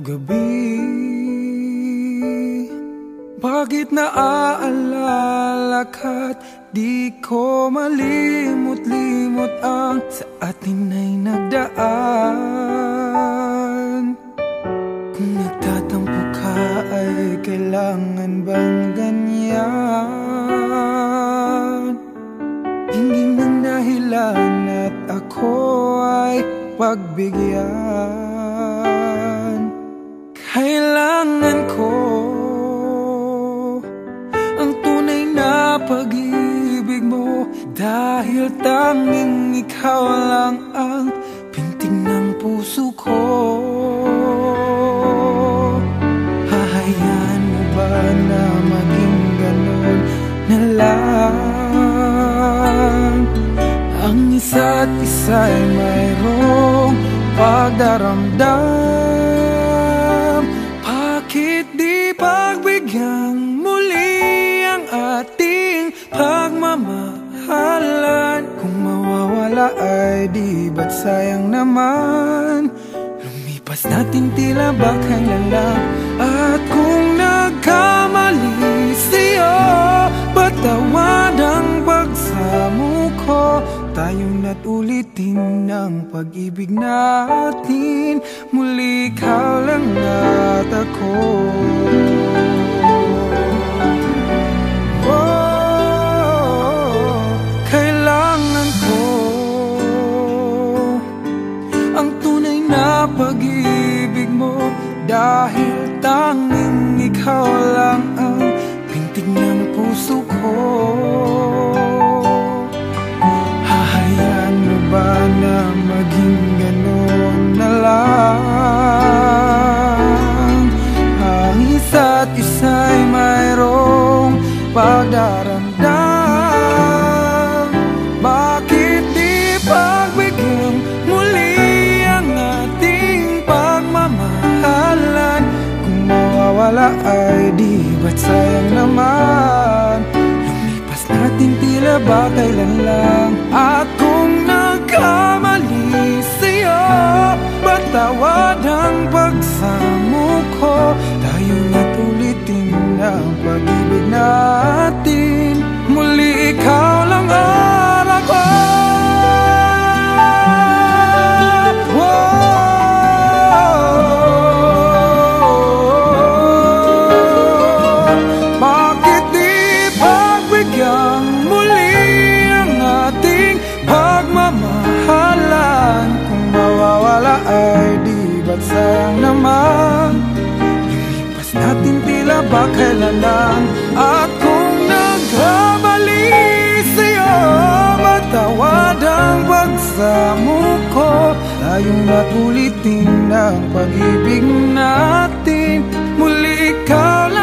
gabi. Bakit naaalala ka't di ko malimot-limot ang sa atin ay nagdaan? Kung nagtatampo ka ay kailangan bang ganyan? Hindi man dahilan at ako ay pagbigyan. Kailangan ko ang tunay na pag-ibig mo, dahil tanging ikaw lang ang pintig ng puso ko. Hahayaan mo ba na maging ganun na lang? Ang isa't isa'y mayroong pagdaramdam. Bakit di pagbigyang muli ang ating pagmamahalan? Kung mawawala ay di ba't sayang naman? Lumipas natin tila ba kailan lang? At kung nagkamali sa'yo, patawad ang pagsamo ko. Tayong na't ulitin ng pag-ibig natin. Muli ikaw lang at ako. Oh, kailangan ko ang tunay na pag-ibig mo, dahil tanging ikaw lang ang pintig ng puso ko. Hahayaan mo ba na maging gano'n na lang? Ang isa't isa'y mayroong pagdaramdam. Bakit di pagbigyan muli ang ating pagmamahalan? Kung mawawala ay di ba't sayang naman? Lumipas natin tila ba kailan lang? At kung nagkamali sa'yo, patawad ang pagsamo ko. Tayo na't ulitin ang pag-ibig natin. Muli ikaw lang at ako. Bakit di pagbigyan muli ang ating pagmamahalan? Kung mawawala ay di ba't sayang naman? Lumipas natin tila ba kailan lang? At kung nagkamali sa'yo, matawad ang pagsamo ko. Tayong na't ulitin ang pag-ibig natin. Muli ikaw lang